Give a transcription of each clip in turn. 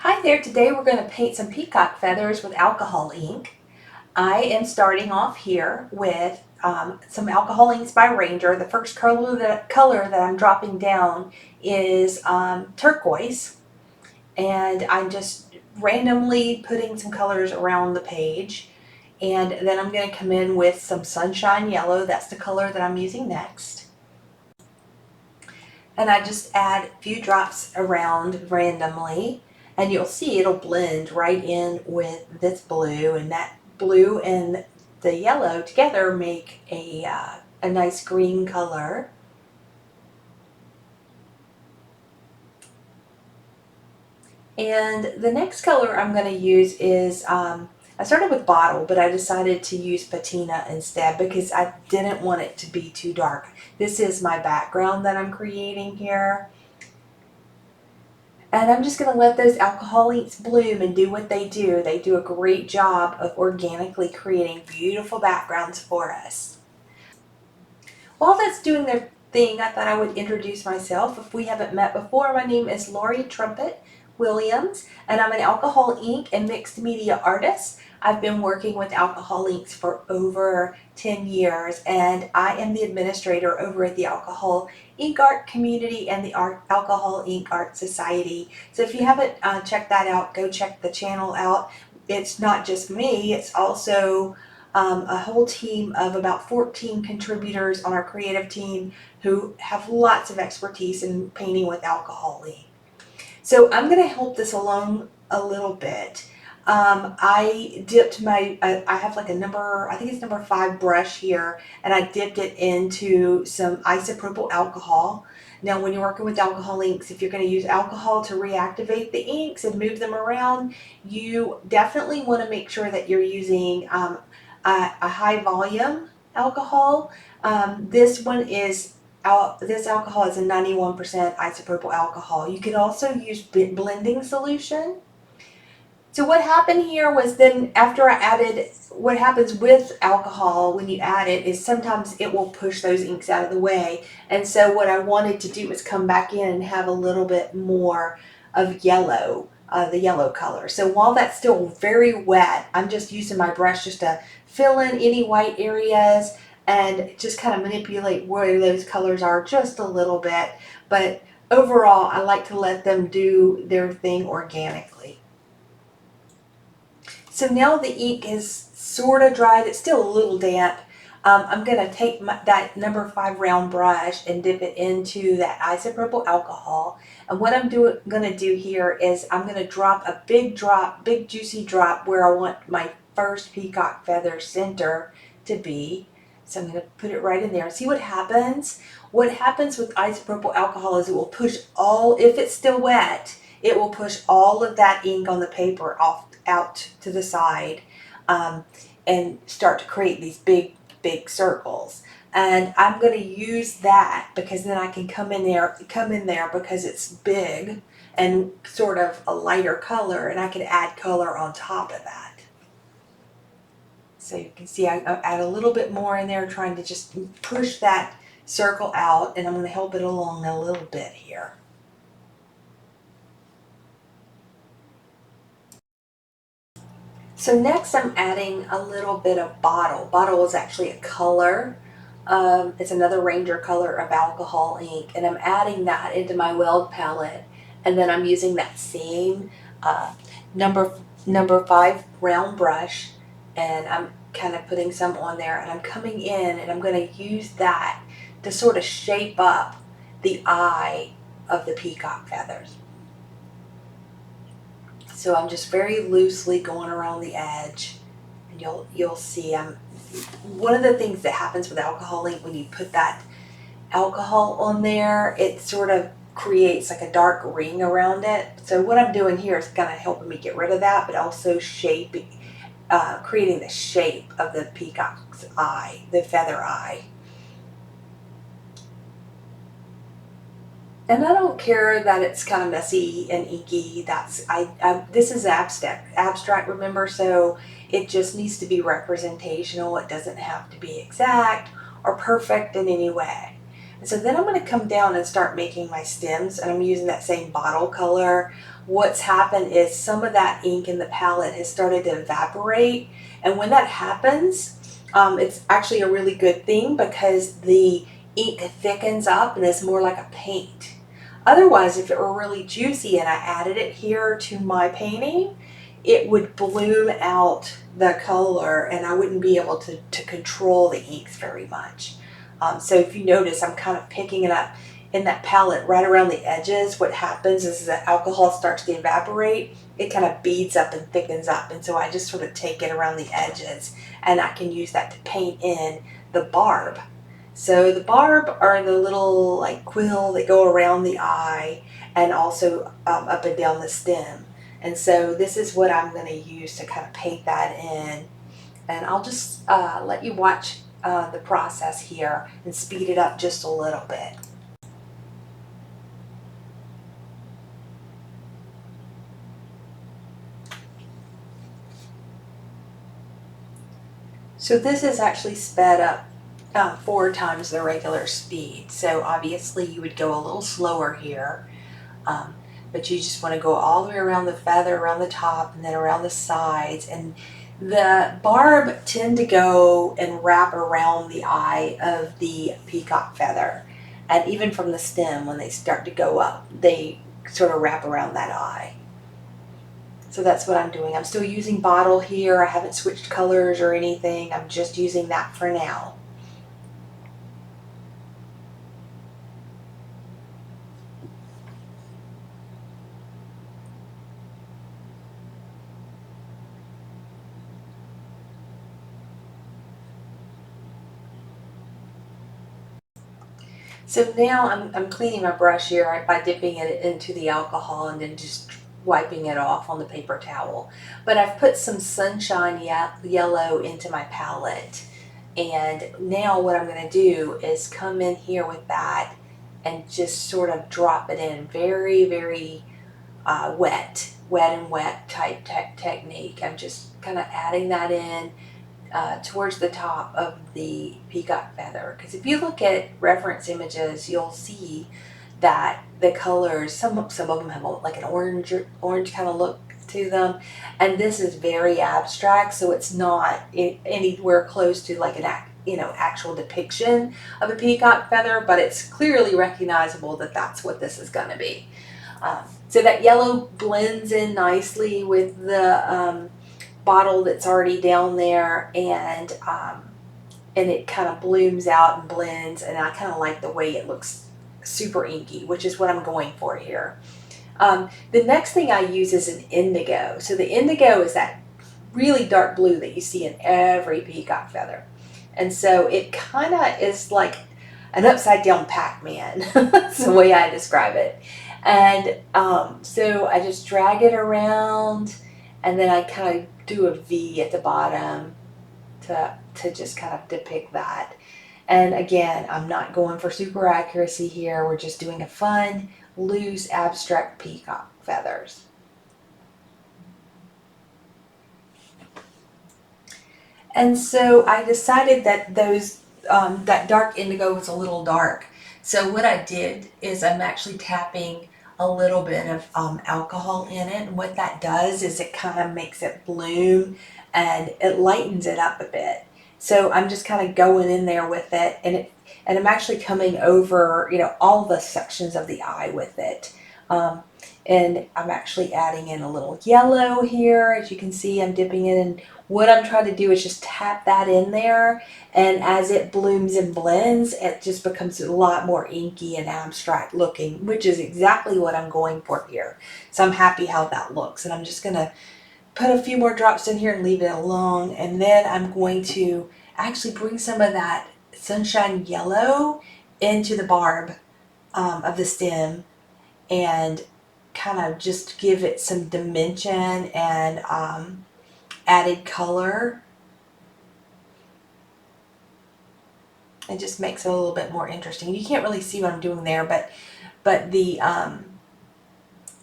Hi there, today we're going to paint some peacock feathers with alcohol ink. I am starting off here with some alcohol inks by Ranger. The first color that I'm dropping down is turquoise, and I'm just randomly putting some colors around the page. And then I'm going to come in with some sunshine yellow. That's the color that I'm using next. And I just add a few drops around randomly, and you'll see it'll blend right in with this blue, and that blue and the yellow together make a nice green color. And the next color I'm going to use is, I started with bottle, but I decided to use patina instead because I didn't want it to be too dark. This is my background that I'm creating here. And I'm just going to let those alcohol inks bloom and do what they do. They do a great job of organically creating beautiful backgrounds for us. While that's doing their thing, I thought I would introduce myself. If we haven't met before, my name is Laurie Trumpet Williams, and I'm an alcohol ink and mixed media artist. I've been working with alcohol inks for over 10 years, and I am the administrator over at the Alcohol Ink Art community and the Alcohol Ink Art Society. So if you haven't checked that out, go check the channel out. It's not just me, it's also a whole team of about 14 contributors on our creative team who have lots of expertise in painting with alcohol ink. So I'm going to help this along a little bit. I dipped I have like a number, I think it's number 5 brush here, and I dipped it into some isopropyl alcohol. Now when you're working with alcohol inks, if you're going to use alcohol to reactivate the inks and move them around, you definitely want to make sure that you're using a high volume alcohol. This alcohol is a 91% isopropyl alcohol. You can also use blending solution. So what happened here was then after I added, what happens with alcohol when you add it is sometimes it will push those inks out of the way. And so what I wanted to do was come back in and have a little bit more of yellow, the yellow color. So while that's still very wet, I'm just using my brush just to fill in any white areas and just kind of manipulate where those colors are just a little bit. But overall, I like to let them do their thing organically. So now the ink is sort of dried. It's still a little damp. I'm going to take that number 5 round brush and dip it into that isopropyl alcohol. And what I'm going to do here is I'm going to drop a big juicy drop where I want my first peacock feather center to be. So I'm going to put it right in there. See what happens? What happens with isopropyl alcohol is it will push if it's still wet, it will push all of that ink on the paper out to the side and start to create these big circles. And I'm going to use that because then I can come in there because it's big and sort of a lighter color, and I can add color on top of that. So you can see I add a little bit more in there, trying to just push that circle out, and I'm going to help it along a little bit here. So next I'm adding a little bit of bottle. Bottle is actually a color. It's another Ranger color of alcohol ink, and I'm adding that into my weld palette, and then I'm using that same number 5 round brush, and I'm kind of putting some on there, and I'm coming in and I'm going to use that to sort of shape up the eye of the peacock feathers. So I'm just very loosely going around the edge, and you'll see one of the things that happens with alcohol ink when you put that alcohol on there, it sort of creates like a dark ring around it. So what I'm doing here is kind of helping me get rid of that, but also creating the shape of the peacock's eye, the feather eye. And I don't care that it's kind of messy and inky. This is abstract, remember, so it just needs to be representational. It doesn't have to be exact or perfect in any way. And so then I'm going to come down and start making my stems, and I'm using that same bottle color what's happened is some of that ink in the palette has started to evaporate. And when that happens, it's actually a really good thing because the ink thickens up and is more like a paint. Otherwise, if it were really juicy and I added it here to my painting, it would bloom out the color and I wouldn't be able to control the inks very much. So if you notice, I'm kind of picking it up in that palette right around the edges. What happens is the alcohol starts to evaporate, it kind of beads up and thickens up, and so I just sort of take it around the edges and I can use that to paint in the barb. So the barb are the little like quill that go around the eye and also up and down the stem. And so this is what I'm going to use to kind of paint that in. And I'll just let you watch the process here and speed it up just a little bit. So this is actually sped up 4 times the regular speed. So obviously you would go a little slower here, but you just want to go all the way around the feather, around the top, and then around the sides. And the barb tend to go and wrap around the eye of the peacock feather. And even from the stem, when they start to go up, they sort of wrap around that eye. So that's what I'm doing. I'm still using bottle here. I haven't switched colors or anything. I'm just using that for now. So now I'm cleaning my brush here by dipping it into the alcohol and then just wiping it off on the paper towel. But I've put some sunshine yellow into my palette. And now what I'm going to do is come in here with that and just sort of drop it in very, very wet and wet type technique. I'm just kind of adding that in towards the top of the peacock feather. Because if you look at reference images, you'll see that the colors, some of them have like an orange kind of look to them, and this is very abstract, so it's not anywhere close to like an actual depiction of a peacock feather, but it's clearly recognizable that that's what this is going to be. So that yellow blends in nicely with the bottle that's already down there, and it kind of blooms out and blends, and I kind of like the way it looks super inky, which is what I'm going for here. The next thing I use is an indigo. So the indigo is that really dark blue that you see in every peacock feather, and so it kind of is like an upside down Pac-Man. That's the way I describe it. And so I just drag it around, and then I kind of do a V at the bottom to just kind of depict that. And again, I'm not going for super accuracy here. We're just doing a fun, loose, abstract peacock feathers. And so I decided that that dark indigo was a little dark. So what I did is I'm actually tapping a little bit of alcohol in it. And what that does is it kind of makes it bloom and it lightens it up a bit. So I'm just kind of going in there with it, and I'm actually coming over, all the sections of the eye with it. And I'm actually adding in a little yellow here. As you can see, I'm dipping it in. What I'm trying to do is just tap that in there, and as it blooms and blends, it just becomes a lot more inky and abstract looking, which is exactly what I'm going for here. So I'm happy how that looks, and I'm just going to put a few more drops in here and leave it alone, and then I'm going to actually bring some of that sunshine yellow into the barb of the stem and kind of just give it some dimension and added color. It just makes it a little bit more interesting. You can't really see what I'm doing there, but the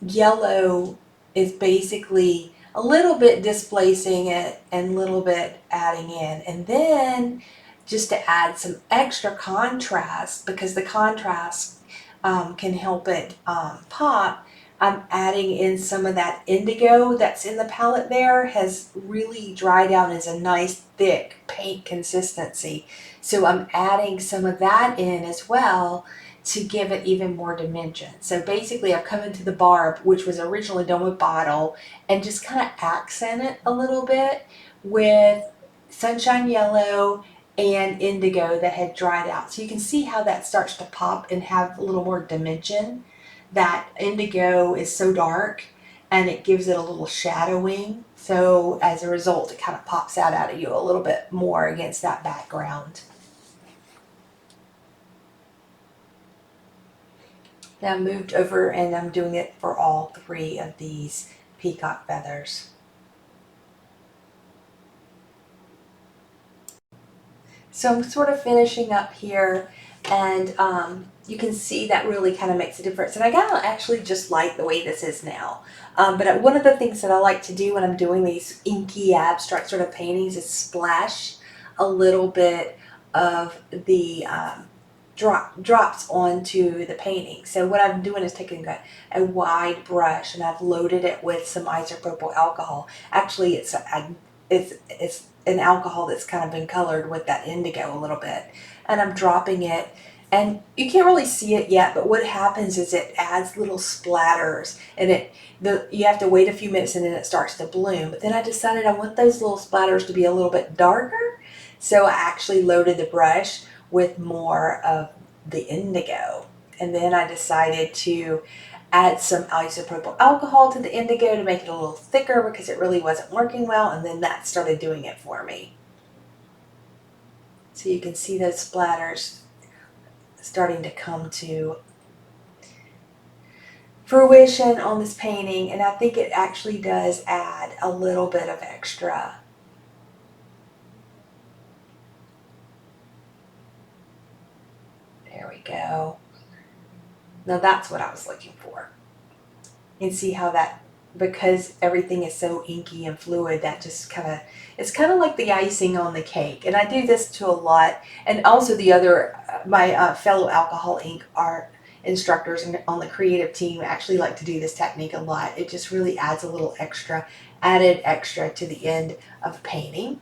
yellow is basically a little bit displacing it and a little bit adding in. And then just to add some extra contrast, because the contrast can help it pop, I'm adding in some of that indigo that's in the palette there, has really dried out as a nice thick paint consistency. So I'm adding some of that in as well to give it even more dimension. So basically I've come into the barb, which was originally done with bottle, and just kind of accent it a little bit with sunshine yellow and indigo that had dried out. So you can see how that starts to pop and have a little more dimension. That indigo is so dark and it gives it a little shadowing. So as a result, it kind of pops out at you a little bit more against that background. Now I'm moved over and I'm doing it for all three of these peacock feathers. So I'm sort of finishing up here, and you can see that really kind of makes a difference. And I kind of actually just like the way this is now. But one of the things that I like to do when I'm doing these inky abstract sort of paintings is splash a little bit of the drops onto the painting. So what I'm doing is taking a wide brush and I've loaded it with some isopropyl alcohol. Actually, it's an alcohol that's kind of been colored with that indigo a little bit, and I'm dropping it. And you can't really see it yet, but what happens is it adds little splatters, and you have to wait a few minutes and then it starts to bloom. But then I decided I want those little splatters to be a little bit darker, so I actually loaded the brush with more of the indigo. And then I decided to add some isopropyl alcohol to the indigo to make it a little thicker because it really wasn't working well, and then that started doing it for me. So you can see those splatters starting to come to fruition on this painting, and I think it actually does add a little bit of extra. There we go. Now that's what I was looking for. And see how that, because everything is so inky and fluid, that just kind of, it's kind of like the icing on the cake. And I do this to a lot. And also the other, my fellow alcohol ink art instructors on the creative team actually like to do this technique a lot. It just really adds a little added extra to the end of painting.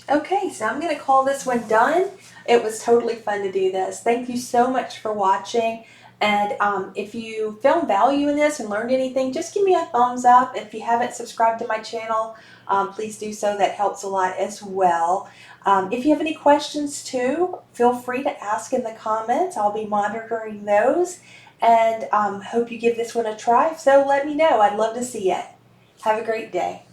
Okay, so I'm going to call this one done. It was totally fun to do this. Thank you so much for watching. And if you found value in this and learned anything, just give me a thumbs up. If you haven't subscribed to my channel, please do so. That helps a lot as well. If you have any questions too, feel free to ask in the comments. I'll be monitoring those. And hope you give this one a try. So let me know. I'd love to see it. Have a great day.